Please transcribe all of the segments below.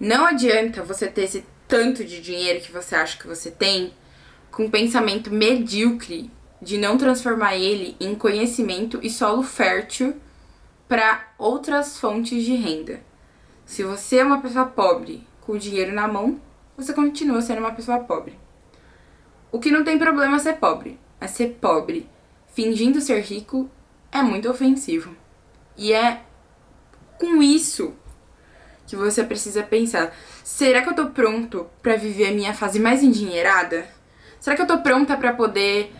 Não adianta você ter esse tanto de dinheiro que você acha que você tem com um pensamento medíocre de não transformar ele em conhecimento e solo fértil para outras fontes de renda. Se você é uma pessoa pobre com o dinheiro na mão, você continua sendo uma pessoa pobre. O que não tem problema é ser pobre, mas ser pobre fingindo ser rico é muito ofensivo. E é com isso que você precisa pensar: será que eu tô pronto pra viver a minha fase mais endinheirada? Será que eu tô pronta pra poder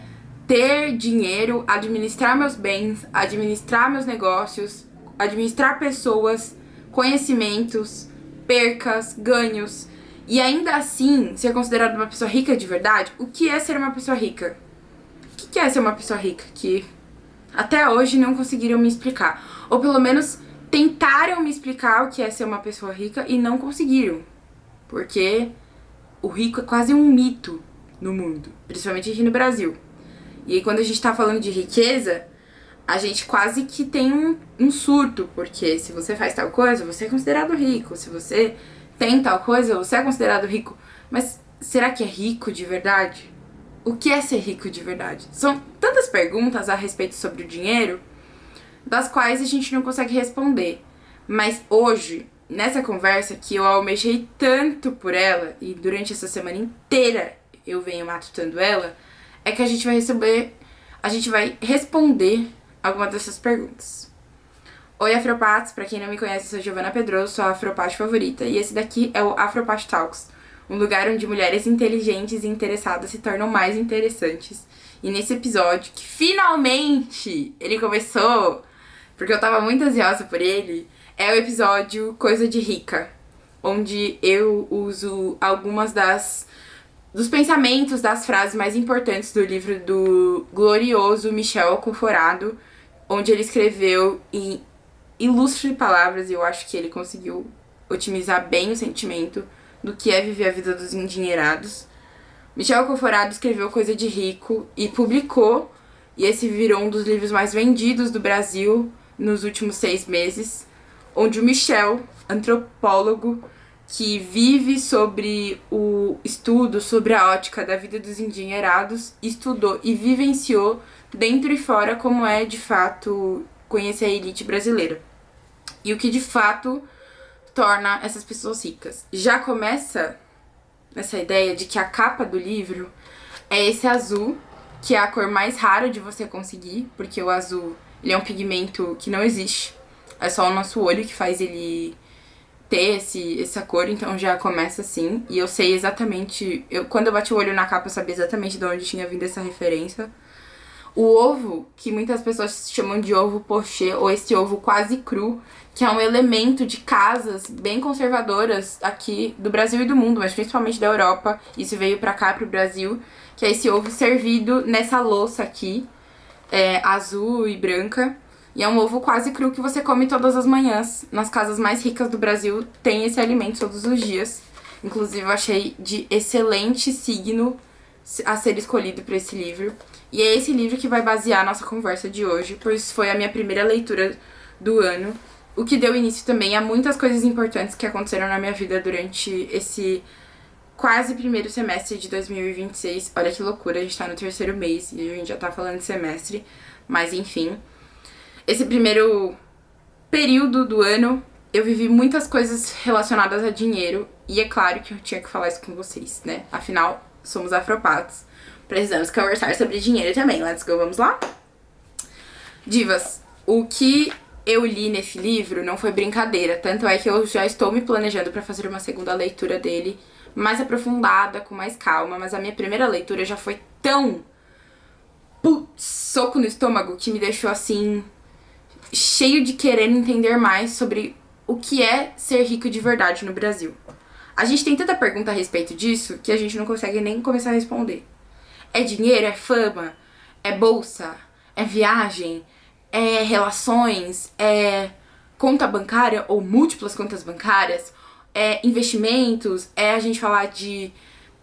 ter dinheiro, administrar meus bens, administrar meus negócios, administrar pessoas, conhecimentos, percas, ganhos, e ainda assim ser considerada uma pessoa rica de verdade? O que é ser uma pessoa rica? O que é ser uma pessoa rica? Que até hoje não conseguiram me explicar. Ou pelo menos tentaram me explicar o que é ser uma pessoa rica e não conseguiram. Porque o rico é quase um mito no mundo, principalmente aqui no Brasil. E aí quando a gente tá falando de riqueza, a gente quase que tem um surto, porque se você faz tal coisa, você é considerado rico. Se você tem tal coisa, você é considerado rico. Mas será que é rico de verdade? O que é ser rico de verdade? São tantas perguntas a respeito sobre o dinheiro, das quais a gente não consegue responder. Mas hoje, nessa conversa que eu almejei tanto por ela, e durante essa semana inteira eu venho matutando ela, é que a gente vai responder alguma dessas perguntas. Oi, Afropatos, pra quem não me conhece, eu sou Giovana Pedroso, sou a Afropate favorita, e esse daqui é o Afropate Talks, um lugar onde mulheres inteligentes e interessadas se tornam mais interessantes. E nesse episódio, que finalmente ele começou, porque eu tava muito ansiosa por ele, é o episódio Coisa de Rica, onde eu uso algumas dos pensamentos, das frases mais importantes do livro do glorioso Michel Alconforado, onde ele escreveu em ilustres palavras, e eu acho que ele conseguiu otimizar bem o sentimento do que é viver a vida dos endinheirados. Michel Alconforado escreveu Coisa de Rico e publicou, e esse virou um dos livros mais vendidos do Brasil nos últimos 6 meses, onde o Michel, antropólogo, que vive sobre o estudo, sobre a ótica da vida dos endinheirados, estudou e vivenciou dentro e fora como é, de fato, conhecer a elite brasileira. E o que, de fato, torna essas pessoas ricas. Já começa nessa ideia de que a capa do livro é esse azul, que é a cor mais rara de você conseguir, porque o azul, ele é um pigmento que não existe. É só o nosso olho que faz ele ter essa cor, então já começa assim. E eu sei exatamente... Quando eu bati o olho na capa, eu sabia exatamente de onde tinha vindo essa referência. O ovo, que muitas pessoas chamam de ovo pochê, ou esse ovo quase cru, que é um elemento de casas bem conservadoras aqui do Brasil e do mundo, mas principalmente da Europa. Isso veio pra cá, pro Brasil, que é esse ovo servido nessa louça aqui, azul e branca. E é um ovo quase cru que você come todas as manhãs. Nas casas mais ricas do Brasil tem esse alimento todos os dias. Inclusive eu achei de excelente signo a ser escolhido para esse livro. E é esse livro que vai basear a nossa conversa de hoje, pois foi a minha primeira leitura do ano, o que deu início também a muitas coisas importantes que aconteceram na minha vida durante esse quase primeiro semestre de 2026. Olha que loucura, a gente tá no 3º mês e a gente já tá falando de semestre, mas enfim. Esse primeiro período do ano, eu vivi muitas coisas relacionadas a dinheiro, e é claro que eu tinha que falar isso com vocês, né? Afinal, somos afropatos. Precisamos conversar sobre dinheiro também. Let's go, vamos lá? Divas, o que eu li nesse livro não foi brincadeira. Tanto é que eu já estou me planejando pra fazer uma segunda leitura dele, mais aprofundada, com mais calma. Mas a minha primeira leitura já foi tão soco no estômago que me deixou assim, cheio de querer entender mais sobre o que é ser rico de verdade no Brasil. A gente tem tanta pergunta a respeito disso que a gente não consegue nem começar a responder. É dinheiro? É fama? É bolsa? É viagem? É relações? É conta bancária ou múltiplas contas bancárias? É investimentos? É a gente falar de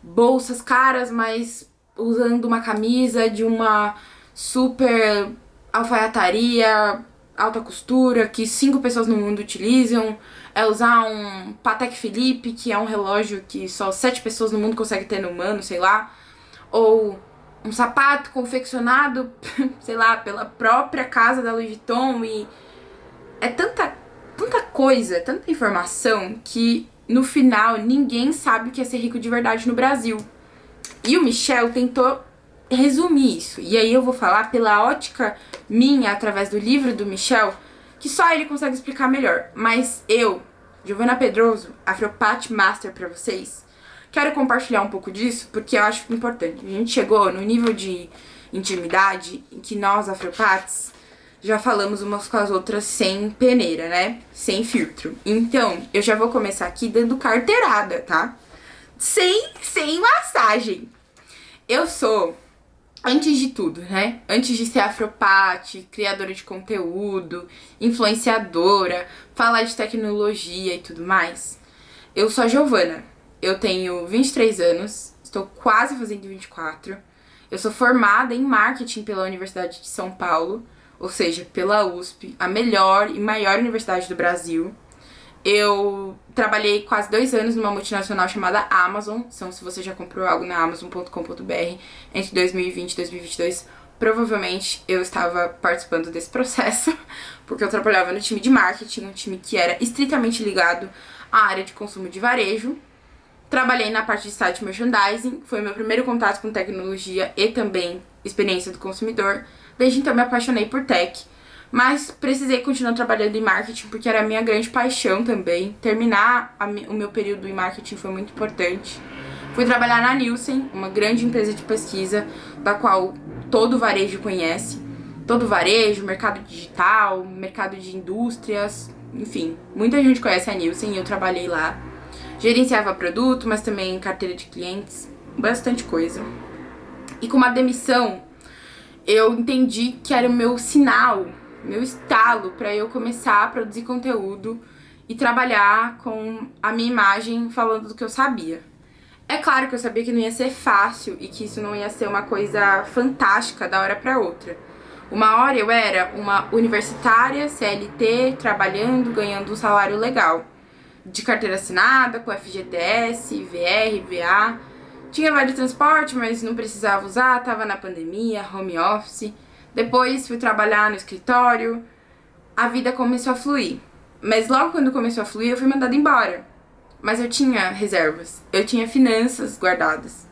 bolsas caras, mas usando uma camisa de uma super alfaiataria alta costura que 5 pessoas no mundo utilizam, é usar um Patek Philippe, que é um relógio que só 7 pessoas no mundo conseguem ter no mano, sei lá, ou um sapato confeccionado, sei lá, pela própria casa da Louis Vuitton, e é tanta coisa, tanta informação que no final ninguém sabe o que é ser rico de verdade no Brasil. E o Michel tentou resumir isso. E aí eu vou falar pela ótica minha, através do livro do Michel, que só ele consegue explicar melhor. Mas eu, Giovana Pedroso, Afropat Master pra vocês, quero compartilhar um pouco disso porque eu acho importante. A gente chegou no nível de intimidade em que nós, Afropats, já falamos umas com as outras sem peneira, né? Sem filtro. Então, eu já vou começar aqui dando carteirada, tá? Sem massagem. Eu sou, antes de tudo, né? Antes de ser afropate, criadora de conteúdo, influenciadora, falar de tecnologia e tudo mais, eu sou a Giovana. Eu tenho 23 anos, estou quase fazendo 24. Eu sou formada em marketing pela Universidade de São Paulo, ou seja, pela USP, a melhor e maior universidade do Brasil. Eu trabalhei quase 2 anos numa multinacional chamada Amazon. Então, se você já comprou algo na Amazon.com.br entre 2020 e 2022, provavelmente eu estava participando desse processo, porque eu trabalhava no time de marketing, um time que era estritamente ligado à área de consumo de varejo. Trabalhei na parte de site merchandising, foi meu primeiro contato com tecnologia e também experiência do consumidor. Desde então me apaixonei por tech, mas precisei continuar trabalhando em marketing porque era a minha grande paixão também. Terminar o meu período em marketing foi muito importante. Fui trabalhar na Nielsen, uma grande empresa de pesquisa, da qual todo varejo conhece. Todo varejo, mercado digital, mercado de indústrias, enfim, muita gente conhece a Nielsen e eu trabalhei lá. Gerenciava produto, mas também carteira de clientes, bastante coisa. E com uma demissão, eu entendi que era o meu sinal, meu estalo para eu começar a produzir conteúdo e trabalhar com a minha imagem falando do que eu sabia. É claro que eu sabia que não ia ser fácil e que isso não ia ser uma coisa fantástica da hora para outra. Uma hora eu era uma universitária, CLT, trabalhando, ganhando um salário legal, de carteira assinada, com FGTS, VR, VA. Tinha vale transporte, mas não precisava usar, tava na pandemia, home office. Depois fui trabalhar no escritório, a vida começou a fluir. Mas logo quando começou a fluir, eu fui mandada embora. Mas eu tinha reservas, eu tinha finanças guardadas.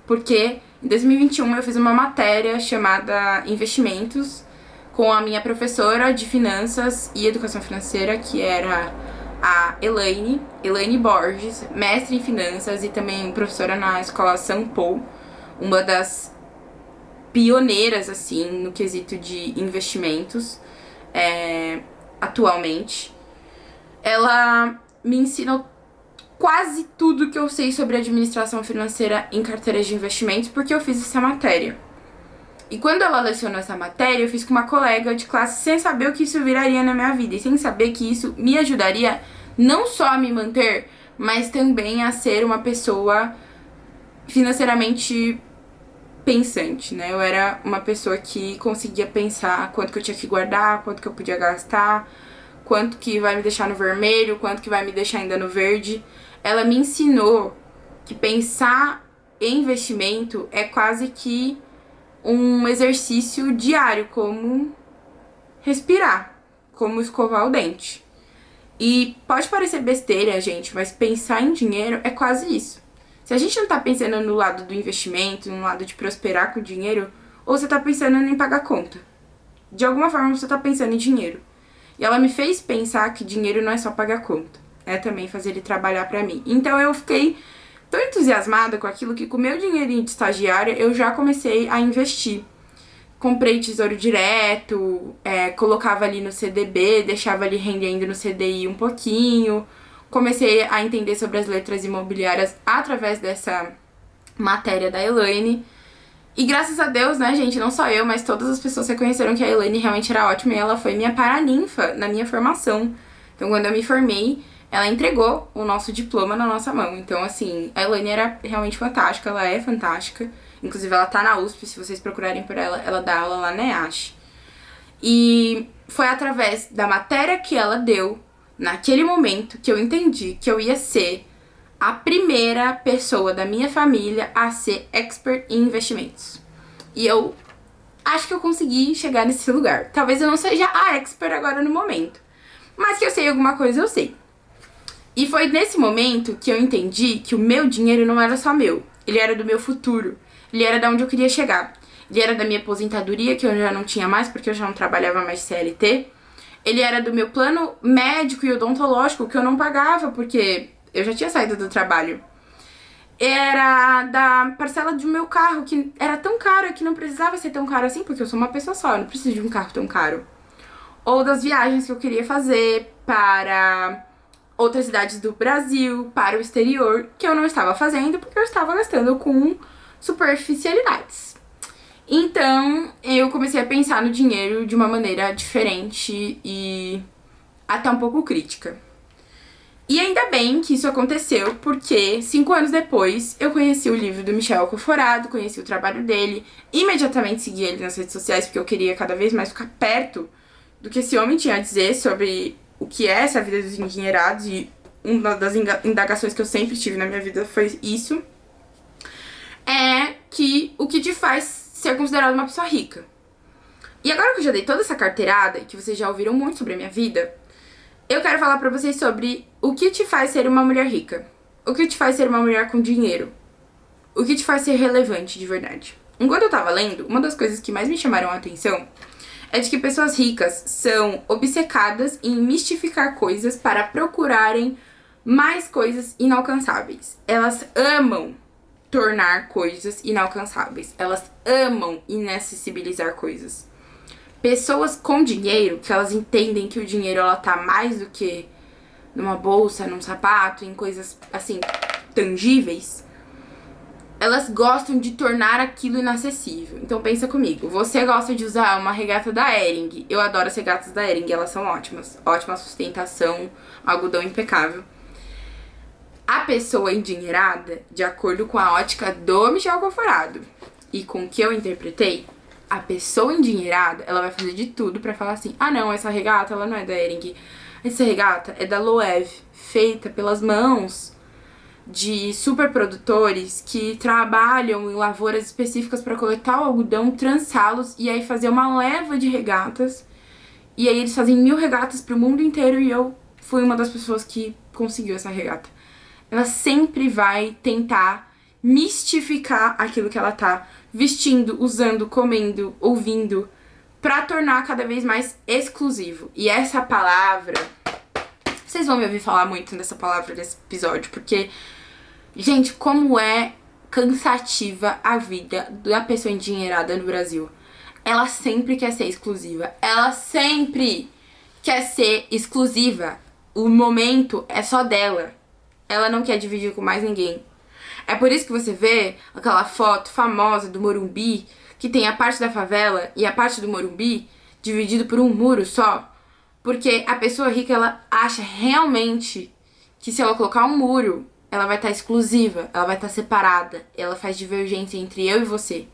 Porque em 2021 eu fiz uma matéria chamada Investimentos com a minha professora de finanças e educação financeira, que era a Elaine Borges, mestre em finanças e também professora na escola São Paulo, uma das pioneiras, assim, no quesito de investimentos, atualmente. Ela me ensinou quase tudo que eu sei sobre administração financeira em carteiras de investimentos, porque eu fiz essa matéria. E quando ela lecionou essa matéria, eu fiz com uma colega de classe sem saber o que isso viraria na minha vida e sem saber que isso me ajudaria não só a me manter, mas também a ser uma pessoa financeiramente pensante, né? Eu era uma pessoa que conseguia pensar quanto que eu tinha que guardar, quanto que eu podia gastar, quanto que vai me deixar no vermelho, quanto que vai me deixar ainda no verde. Ela me ensinou que pensar em investimento é quase que um exercício diário, como respirar, como escovar o dente. E pode parecer besteira, gente, mas pensar em dinheiro é quase isso. Se a gente não tá pensando no lado do investimento, no lado de prosperar com o dinheiro, ou você tá pensando em pagar conta. De alguma forma você tá pensando em dinheiro. E ela me fez pensar que dinheiro não é só pagar conta, é também fazer ele trabalhar pra mim. Então eu fiquei tão entusiasmada com aquilo que com o meu dinheirinho de estagiária eu já comecei a investir. Comprei tesouro direto, colocava ali no CDB, deixava ali rendendo no CDI um pouquinho. Comecei a entender sobre as letras imobiliárias através dessa matéria da Elaine. E graças a Deus, né, gente, não só eu, mas todas as pessoas reconheceram que a Elaine realmente era ótima e ela foi minha paraninfa na minha formação. Então, quando eu me formei, ela entregou o nosso diploma na nossa mão. Então, assim, a Elaine era realmente fantástica, ela é fantástica. Inclusive, ela tá na USP, se vocês procurarem por ela, ela dá aula lá na EASH. E foi através da matéria que ela deu, naquele momento, que eu entendi que eu ia ser a primeira pessoa da minha família a ser expert em investimentos. E eu acho que eu consegui chegar nesse lugar. Talvez eu não seja a expert agora no momento, mas que eu sei alguma coisa, eu sei. E foi nesse momento que eu entendi que o meu dinheiro não era só meu. Ele era do meu futuro. Ele era de onde eu queria chegar. Ele era da minha aposentadoria, que eu já não tinha mais, porque eu já não trabalhava mais de CLT. Ele era do meu plano médico e odontológico, que eu não pagava, porque eu já tinha saído do trabalho. Era da parcela do meu carro, que era tão cara que não precisava ser tão caro assim, porque eu sou uma pessoa só, eu não preciso de um carro tão caro. Ou das viagens que eu queria fazer para outras cidades do Brasil, para o exterior, que eu não estava fazendo, porque eu estava gastando com superficialidades. Então, eu comecei a pensar no dinheiro de uma maneira diferente e até um pouco crítica. E ainda bem que isso aconteceu, porque 5 anos depois eu conheci o livro do Michel Alcoforado, conheci o trabalho dele, imediatamente segui ele nas redes sociais, porque eu queria cada vez mais ficar perto do que esse homem tinha a dizer sobre o que é essa vida dos endinheirados, e uma das indagações que eu sempre tive na minha vida foi isso, é que o que te faz ser considerado uma pessoa rica. E agora que eu já dei toda essa carteirada, e que vocês já ouviram muito sobre a minha vida, eu quero falar pra vocês sobre o que te faz ser uma mulher rica. O que te faz ser uma mulher com dinheiro. O que te faz ser relevante de verdade. Enquanto eu tava lendo, uma das coisas que mais me chamaram a atenção é de que pessoas ricas são obcecadas em mistificar coisas para procurarem mais coisas inalcançáveis. Elas amam tornar coisas inalcançáveis. Elas amam inacessibilizar coisas. Pessoas com dinheiro, que elas entendem que o dinheiro ela tá mais do que numa bolsa, num sapato, em coisas assim, tangíveis, elas gostam de tornar aquilo inacessível. Então pensa comigo, você gosta de usar uma regata da Hering. Eu adoro as regatas da Hering, elas são ótimas. Ótima sustentação, algodão impecável. A pessoa endinheirada, de acordo com a ótica do Michel Alcoforado e com o que eu interpretei, a pessoa endinheirada, ela vai fazer de tudo pra falar assim: ah não, essa regata, ela não é da Hering. Essa regata é da Loewe, feita pelas mãos de superprodutores que trabalham em lavouras específicas pra coletar o algodão, trançá-los e aí fazer uma leva de regatas. E aí eles fazem 1000 regatas pro mundo inteiro e eu fui uma das pessoas que conseguiu essa regata. Ela sempre vai tentar mistificar aquilo que ela tá vestindo, usando, comendo, ouvindo, pra tornar cada vez mais exclusivo. E essa palavra, vocês vão me ouvir falar muito dessa palavra nesse episódio, porque, gente, como é cansativa a vida da pessoa endinheirada no Brasil. Ela sempre quer ser exclusiva. Ela sempre quer ser exclusiva. O momento é só dela. Ela não quer dividir com mais ninguém. É por isso que você vê aquela foto famosa do Morumbi, que tem a parte da favela e a parte do Morumbi dividido por um muro só. Porque a pessoa rica, ela acha realmente que se ela colocar um muro, ela vai estar exclusiva, ela vai estar separada. Ela faz divergência entre eu e você.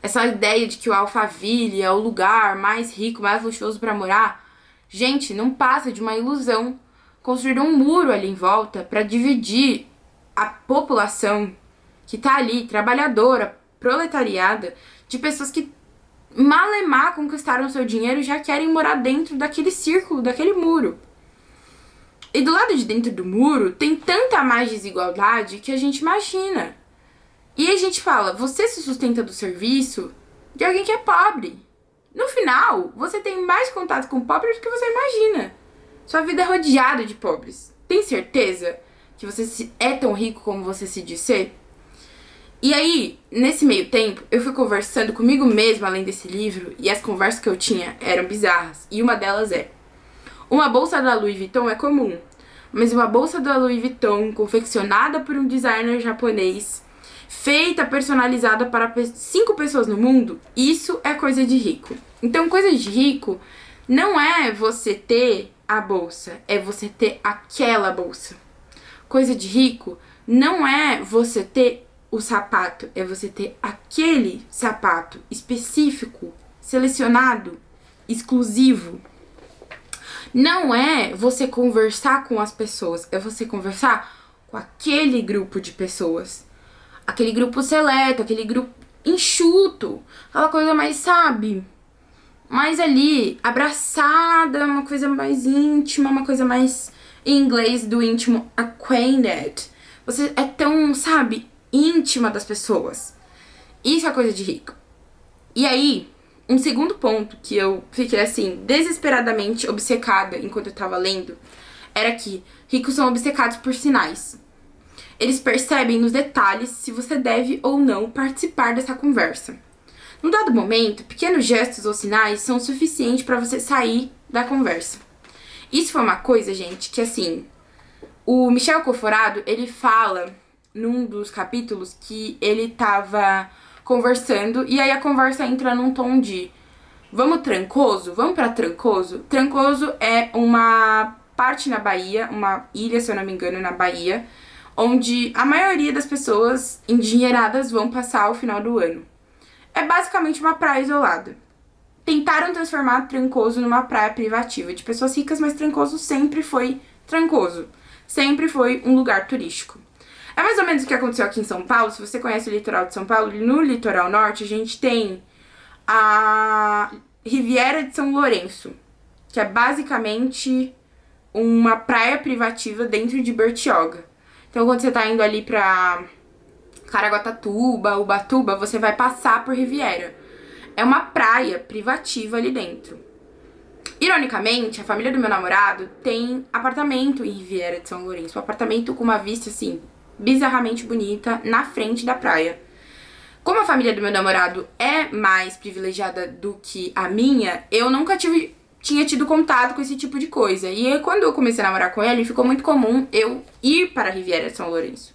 Essa ideia de que o Alphaville é o lugar mais rico, mais luxuoso pra morar, gente, não passa de uma ilusão. Construir um muro ali em volta pra dividir a população que tá ali, trabalhadora, proletariada, de pessoas que malemar conquistaram seu dinheiro e já querem morar dentro daquele círculo, daquele muro. E do lado de dentro do muro tem tanta mais desigualdade que a gente imagina. E a gente fala, você se sustenta do serviço de alguém que é pobre. No final, você tem mais contato com pobres do que você imagina. Sua vida é rodeada de pobres. Tem certeza que você é tão rico como você se diz ser? E aí, nesse meio tempo, eu fui conversando comigo mesma além desse livro, e as conversas que eu tinha eram bizarras. E uma delas é: uma bolsa da Louis Vuitton é comum, mas uma bolsa da Louis Vuitton, confeccionada por um designer japonês, feita, personalizada para 5 pessoas no mundo, isso é coisa de rico. Então, coisa de rico não é você ter a bolsa, é você ter aquela bolsa. Coisa de rico não é você ter o sapato, é você ter aquele sapato específico, selecionado, exclusivo. Não é você conversar com as pessoas, é você conversar com aquele grupo de pessoas. Aquele grupo seleto, aquele grupo enxuto, aquela coisa mais, sabe? Mais ali, abraçada, uma coisa mais íntima, uma coisa mais, em inglês do íntimo, acquainted. Você é tão, sabe, íntima das pessoas. Isso é coisa de rico. E aí, um segundo ponto que eu fiquei, assim, desesperadamente obcecada enquanto eu tava lendo, era que ricos são obcecados por sinais. Eles percebem nos detalhes se você deve ou não participar dessa conversa. Num dado momento, pequenos gestos ou sinais são suficientes para você sair da conversa. Isso foi uma coisa, gente, que assim, o Michel Conforado, ele fala num dos capítulos que ele tava conversando e aí a conversa entra num tom de vamos Trancoso? Vamos pra Trancoso? Trancoso é uma parte na Bahia, uma ilha, se eu não me engano, na Bahia, onde a maioria das pessoas endinheiradas vão passar o final do ano. É basicamente uma praia isolada. Tentaram transformar Trancoso numa praia privativa de pessoas ricas, mas Trancoso sempre foi Trancoso. Sempre foi um lugar turístico. É mais ou menos o que aconteceu aqui em São Paulo. Se você conhece o litoral de São Paulo, no litoral norte a gente tem a Riviera de São Lourenço, que é basicamente uma praia privativa dentro de Bertioga. Então quando você tá indo ali pra Caraguatatuba, Ubatuba, você vai passar por Riviera. É uma praia privativa ali dentro. Ironicamente, a família do meu namorado tem apartamento em Riviera de São Lourenço. Um apartamento com uma vista, assim, bizarramente bonita na frente da praia. Como a família do meu namorado é mais privilegiada do que a minha, eu nunca tinha tido contato com esse tipo de coisa. E aí, quando eu comecei a namorar com ele, ficou muito comum eu ir para a Riviera de São Lourenço.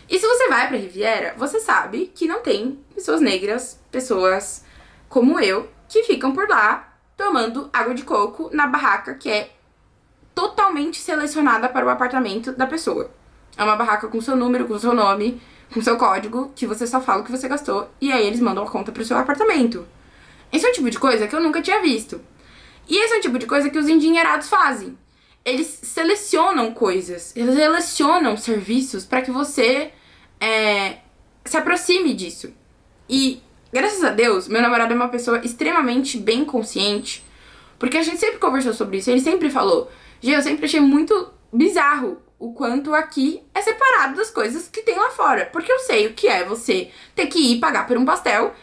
E se você vai pra Riviera, você sabe que não tem pessoas negras, pessoas como eu, que ficam por lá tomando água de coco na barraca que é totalmente selecionada para o apartamento da pessoa. É uma barraca com seu número, com seu nome, com seu código, que você só fala o que você gastou, e aí eles mandam a conta pro seu apartamento. Esse é um tipo de coisa que eu nunca tinha visto. E esse é um tipo de coisa que os endinheirados fazem. Eles selecionam coisas, eles selecionam serviços para que você se aproxime disso. E, graças a Deus, meu namorado é uma pessoa extremamente bem consciente, porque a gente sempre conversou sobre isso. Ele sempre falou, Gê, eu sempre achei muito bizarro o quanto aqui é separado das coisas que tem lá fora. Porque eu sei o que é você ter que ir pagar por um pastel,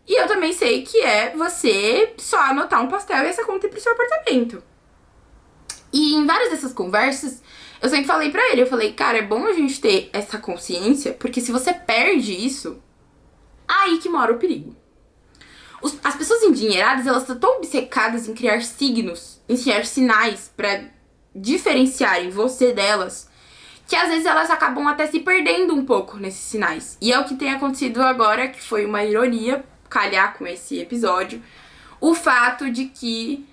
e eu também sei que é você só anotar um pastel e essa conta ir pro seu apartamento. E em várias dessas conversas, eu sempre falei pra ele, eu falei, cara, é bom a gente ter essa consciência, porque se você perde isso, aí que mora o perigo. As pessoas endinheiradas, elas estão tão obcecadas em criar signos, em criar sinais pra diferenciarem você delas, que às vezes elas acabam até se perdendo um pouco nesses sinais. E é o que tem acontecido agora, que foi uma ironia calhar com esse episódio, o fato de que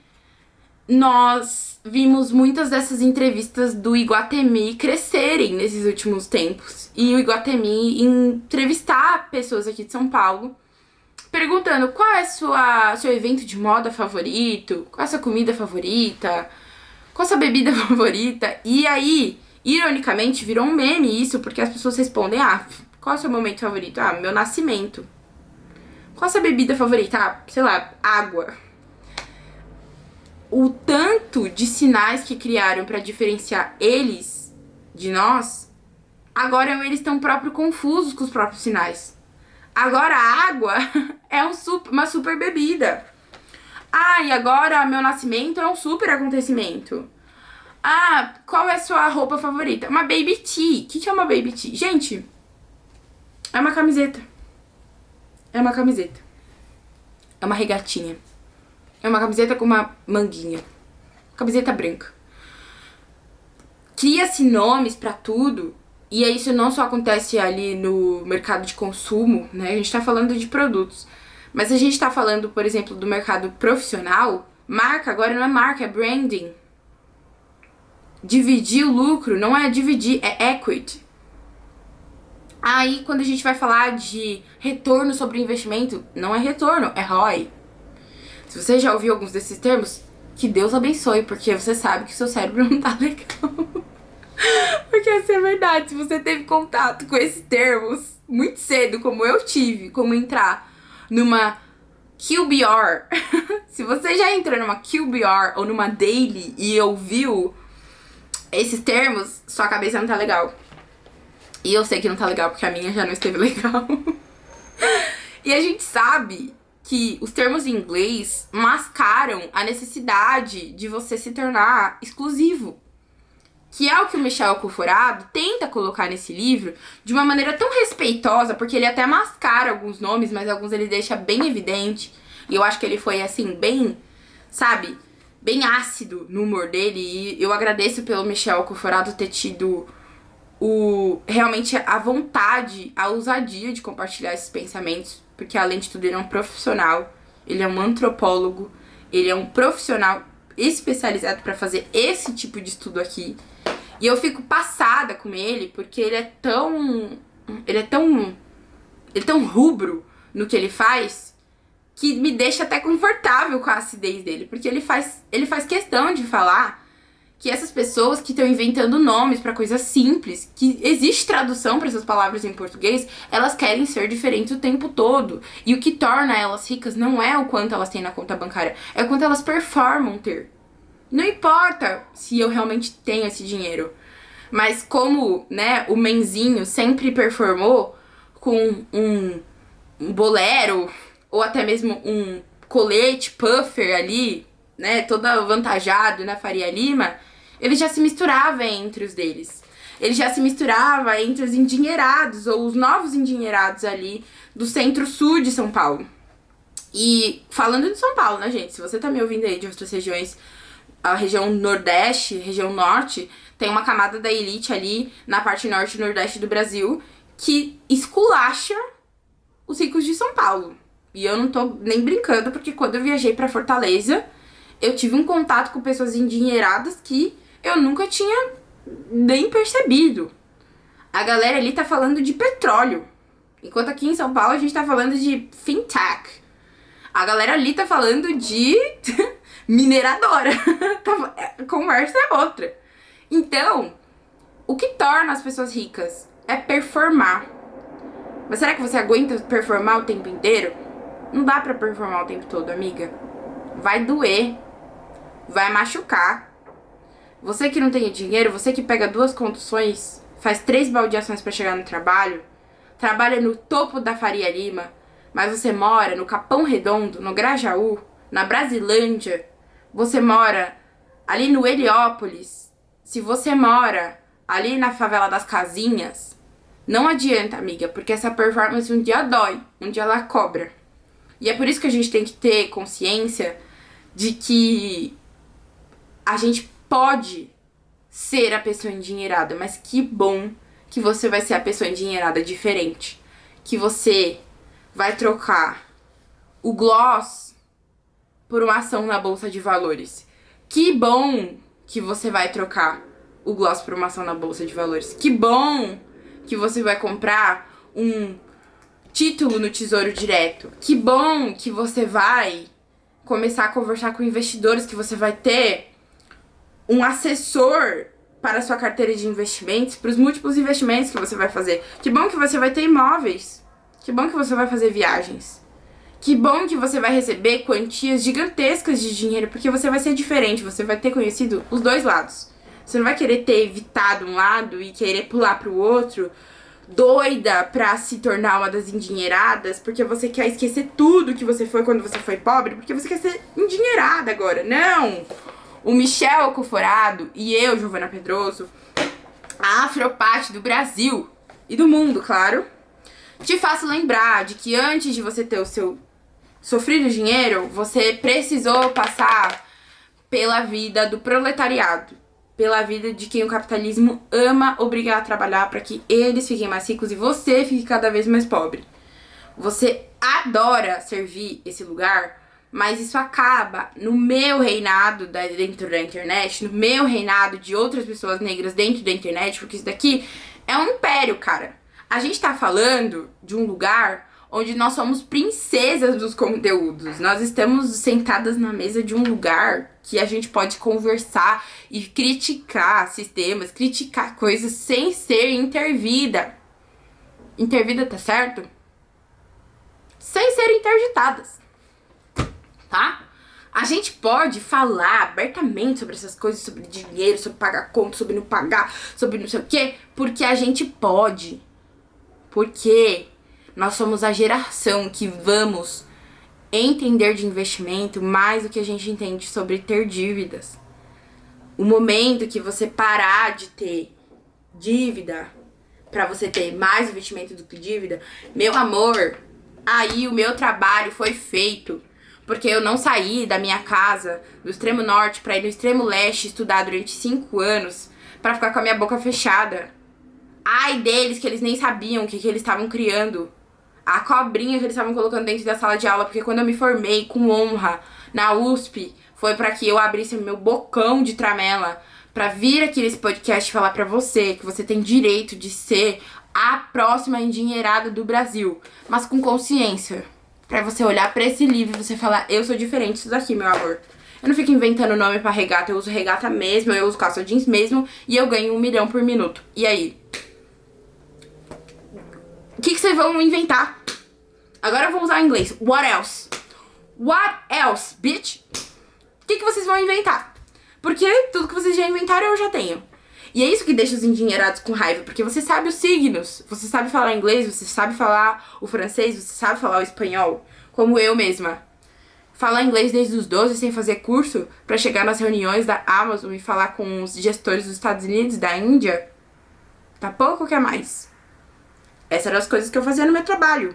nós vimos muitas dessas entrevistas do Iguatemi crescerem nesses últimos tempos. E o Iguatemi entrevistar pessoas aqui de São Paulo, perguntando qual é seu evento de moda favorito, qual é a sua comida favorita, qual a sua bebida favorita. E aí, ironicamente, virou um meme isso, porque as pessoas respondem, qual é o seu momento favorito? Meu nascimento. Qual a sua bebida favorita? Sei lá, água. O tanto de sinais que criaram pra diferenciar eles de nós, agora eles estão próprio confusos com os próprios sinais. Agora a água é uma super bebida. E agora meu nascimento é um super acontecimento. Qual é a sua roupa favorita? Uma baby tee. O que é uma baby tee? Gente, é uma camiseta. É uma camiseta. É uma regatinha. É uma camiseta com uma manguinha. Camiseta branca. Cria-se nomes pra tudo. E isso não só acontece ali no mercado de consumo, né? A gente tá falando de produtos. Mas a gente tá falando, por exemplo, do mercado profissional. Marca agora não é marca, é branding. Dividir o lucro não é dividir, é equity. Aí, quando a gente vai falar de retorno sobre investimento, não é retorno, é ROI. Se você já ouviu alguns desses termos, que Deus abençoe, porque você sabe que seu cérebro não tá legal. Porque essa é a verdade, se você teve contato com esses termos muito cedo, como eu tive, como entrar numa QBR, se você já entrou numa QBR ou numa daily e ouviu esses termos, sua cabeça não tá legal. E eu sei que não tá legal, porque a minha já não esteve legal. E a gente sabe que os termos em inglês mascaram a necessidade de você se tornar exclusivo. Que é o que o Michel Alcoforado tenta colocar nesse livro de uma maneira tão respeitosa, porque ele até mascara alguns nomes, mas alguns ele deixa bem evidente. E eu acho que ele foi, assim, bem, sabe, bem ácido no humor dele. E eu agradeço pelo Michel Alcoforado ter tido realmente a vontade, a ousadia de compartilhar esses pensamentos, porque além de tudo ele é um profissional, ele é um antropólogo, ele é um profissional especializado para fazer esse tipo de estudo aqui. E eu fico passada com ele, porque ele é tão rubro no que ele faz, que me deixa até confortável com a acidez dele, porque ele faz questão de falar que essas pessoas que estão inventando nomes para coisas simples, que existe tradução para essas palavras em português, elas querem ser diferentes o tempo todo. E o que torna elas ricas não é o quanto elas têm na conta bancária, é o quanto elas performam ter. Não importa se eu realmente tenho esse dinheiro, mas como, né, o Menzinho sempre performou com um bolero, ou até mesmo um colete puffer ali, né, todo avantajado na Faria Lima, ele já se misturava entre os deles. Ele já se misturava entre os endinheirados, ou os novos endinheirados ali do centro-sul de São Paulo. E falando de São Paulo, né, gente? Se você tá me ouvindo aí de outras regiões, a região nordeste, região norte, tem uma camada da elite ali na parte norte e nordeste do Brasil que esculacha os ricos de São Paulo. E eu não tô nem brincando, porque quando eu viajei pra Fortaleza, eu tive um contato com pessoas endinheiradas que eu nunca tinha nem percebido. A galera ali tá falando de petróleo, enquanto aqui em São Paulo a gente tá falando de fintech. A galera ali tá falando de mineradora. A conversa é outra. Então, o que torna as pessoas ricas é performar. Mas será que você aguenta performar o tempo inteiro? Não dá pra performar o tempo todo, amiga. Vai doer. Vai machucar. Você que não tem dinheiro, você que pega 2 conduções, faz 3 baldeações pra chegar no trabalho, trabalha no topo da Faria Lima, mas você mora no Capão Redondo, no Grajaú, na Brasilândia, você mora ali no Heliópolis, se você mora ali na favela das Casinhas, não adianta, amiga, porque essa performance um dia dói, um dia ela cobra. E é por isso que a gente tem que ter consciência de que a gente pode ser a pessoa endinheirada, mas que bom que você vai ser a pessoa endinheirada diferente. Que você vai trocar o gloss por uma ação na Bolsa de Valores. Que bom que você vai trocar o gloss por uma ação na Bolsa de Valores. Que bom que você vai comprar um título no Tesouro Direto. Que bom que você vai começar a conversar com investidores, que você vai ter um assessor para a sua carteira de investimentos, para os múltiplos investimentos que você vai fazer. Que bom que você vai ter imóveis. Que bom que você vai fazer viagens. Que bom que você vai receber quantias gigantescas de dinheiro, porque você vai ser diferente, você vai ter conhecido os dois lados. Você não vai querer ter evitado um lado e querer pular pro outro, doida pra se tornar uma das endinheiradas, porque você quer esquecer tudo que você foi quando você foi pobre, porque você quer ser endinheirada agora. Não! O Michel Alcoforado e eu, Giovana Pedroso, a Afropate do Brasil e do mundo, claro, te faço lembrar de que antes de você ter o seu sofrido dinheiro, você precisou passar pela vida do proletariado, pela vida de quem o capitalismo ama obrigar a trabalhar para que eles fiquem mais ricos e você fique cada vez mais pobre. Você adora servir esse lugar, mas isso acaba no meu reinado dentro da internet, no meu reinado de outras pessoas negras dentro da internet, porque isso daqui é um império, cara. A gente tá falando de um lugar onde nós somos princesas dos conteúdos. Nós estamos sentadas na mesa de um lugar que a gente pode conversar e criticar sistemas, criticar coisas sem ser intervida. Intervida, tá certo? Sem ser interditadas, tá? A gente pode falar abertamente sobre essas coisas, sobre dinheiro, sobre pagar conta, sobre não pagar, sobre não sei o quê, porque a gente pode. Porque nós somos a geração que vamos entender de investimento mais do que a gente entende sobre ter dívidas. O momento que você parar de ter dívida, pra você ter mais investimento do que dívida, meu amor, aí o meu trabalho foi feito. Porque eu não saí da minha casa, do extremo norte, pra ir no extremo leste estudar durante 5 anos, pra ficar com a minha boca fechada. Ai deles, que eles nem sabiam o que eles estavam criando. A cobrinha que eles estavam colocando dentro da sala de aula, porque quando eu me formei com honra na USP, foi pra que eu abrisse meu bocão de tramela, pra vir aqui nesse podcast falar pra você que você tem direito de ser a próxima endinheirada do Brasil, mas com consciência. Pra você olhar pra esse livro e você falar, eu sou diferente disso daqui, meu amor. Eu não fico inventando nome pra regata, eu uso regata mesmo, eu uso calça jeans mesmo, e eu ganho 1 milhão por minuto. E aí? O que vocês vão inventar? Agora eu vou usar o inglês. What else? What else, bitch? O que vocês vão inventar? Porque tudo que vocês já inventaram eu já tenho. E é isso que deixa os endinheirados com raiva, porque você sabe os signos, você sabe falar inglês, você sabe falar o francês, você sabe falar o espanhol, como eu mesma. Falar inglês desde os 12 sem fazer curso pra chegar nas reuniões da Amazon e falar com os gestores dos Estados Unidos, da Índia, tá pouco ou quer mais? Essas eram as coisas que eu fazia no meu trabalho.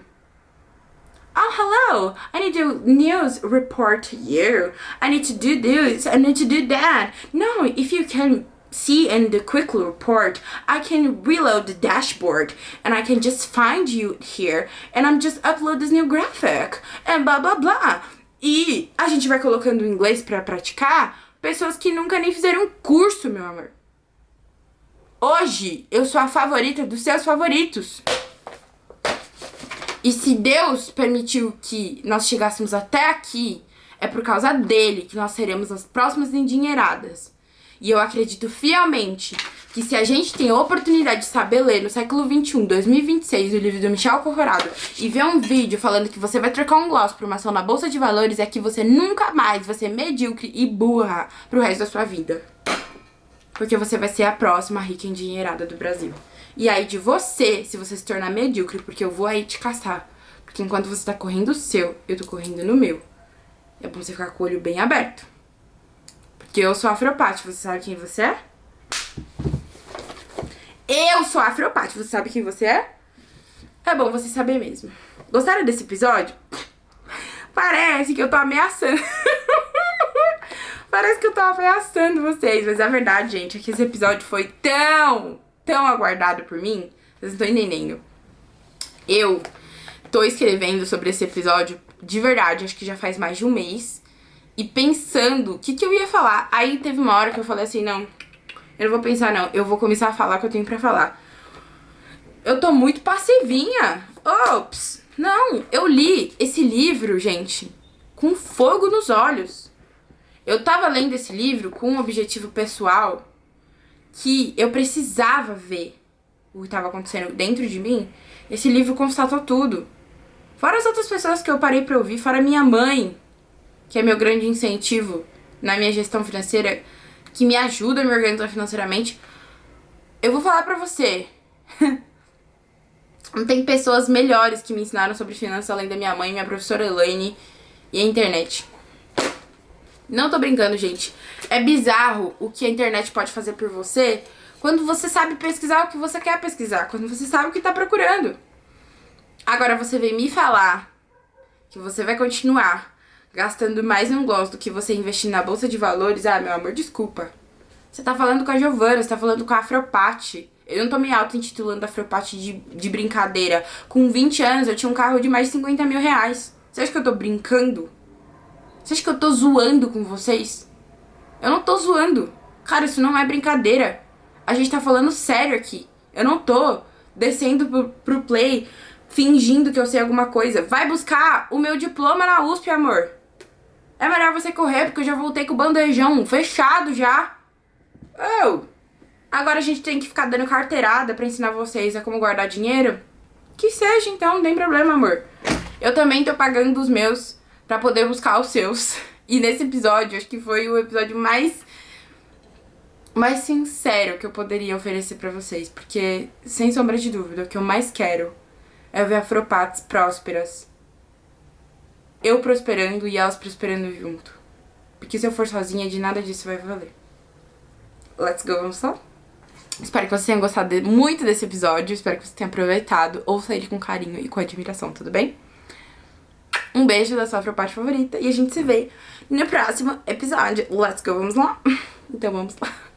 Oh, hello, I need to news report to you. I need to do this, I need to do that. No, if you can see in the quick report, I can reload the dashboard and I can just find you here and I'm just upload this new graphic and blá blá blá. E a gente vai colocando o inglês pra praticar pessoas que nunca nem fizeram um curso, meu amor. Hoje eu sou a favorita dos seus favoritos. E se Deus permitiu que nós chegássemos até aqui, é por causa dele que nós seremos as próximas endinheiradas. E eu acredito fielmente que se a gente tem a oportunidade de saber ler no século XXI, 2026, o livro do Michel Conrado, e ver um vídeo falando que você vai trocar um gloss por uma ação na Bolsa de Valores, é que você nunca mais vai ser medíocre e burra pro resto da sua vida. Porque você vai ser a próxima rica endinheirada do Brasil. E aí de você, se você se tornar medíocre, porque eu vou aí te caçar. Porque enquanto você tá correndo o seu, eu tô correndo no meu. É bom você ficar com o olho bem aberto. Porque eu sou afropate, você sabe quem você é? Eu sou afropate, você sabe quem você é? É bom você saber mesmo. Gostaram desse episódio? Parece que eu tô ameaçando. Parece que eu tô ameaçando vocês. Mas a verdade, gente, é que esse episódio foi tão aguardado por mim. Vocês não estão entendendo. Eu tô escrevendo sobre esse episódio de verdade, acho que já faz mais de um mês. E pensando o que eu ia falar. Aí teve uma hora que eu falei assim, não, eu não vou pensar não, eu vou começar a falar o que eu tenho pra falar. Eu tô muito passivinha. Ops, não, eu li esse livro, gente, com fogo nos olhos. Eu tava lendo esse livro com um objetivo pessoal que eu precisava ver o que tava acontecendo dentro de mim. Esse livro constatou tudo. Fora as outras pessoas que eu parei pra ouvir, fora minha mãe, que é meu grande incentivo na minha gestão financeira, que me ajuda a me organizar financeiramente. Eu vou falar pra você. Não tem pessoas melhores que me ensinaram sobre finanças além da minha mãe, minha professora Elaine e a internet. Não tô brincando, gente. É bizarro o que a internet pode fazer por você quando você sabe pesquisar o que você quer pesquisar, quando você sabe o que tá procurando. Agora você vem me falar que você vai continuar gastando mais num gloss do que você investir na Bolsa de Valores. Ah, meu amor, desculpa. Você tá falando com a Giovana, você tá falando com a Afropate. Eu não tô me auto-intitulando Afropate de brincadeira. Com 20 anos eu tinha um carro de mais de 50 mil reais. Você acha que eu tô brincando? Você acha que eu tô zoando com vocês? Eu não tô zoando. Cara, isso não é brincadeira. A gente tá falando sério aqui. Eu não tô descendo pro play fingindo que eu sei alguma coisa. Vai buscar o meu diploma na USP, amor. É melhor você correr, porque eu já voltei com o bandejão fechado já. Oh. Agora a gente tem que ficar dando carteirada pra ensinar vocês a como guardar dinheiro? Que seja, então, não tem problema, amor. Eu também tô pagando os meus pra poder buscar os seus. E nesse episódio, acho que foi o episódio mais sincero que eu poderia oferecer pra vocês. Porque, sem sombra de dúvida, o que eu mais quero é ver Afropates prósperas. Eu prosperando e elas prosperando junto. Porque se eu for sozinha, de nada disso vai valer. Let's go, vamos lá? Espero que vocês tenham gostado muito desse episódio. Espero que vocês tenham aproveitado. Ouça ele com carinho e com admiração, tudo bem? Um beijo da sua Afropate favorita. E a gente se vê no próximo episódio. Let's go, vamos lá? Então vamos lá.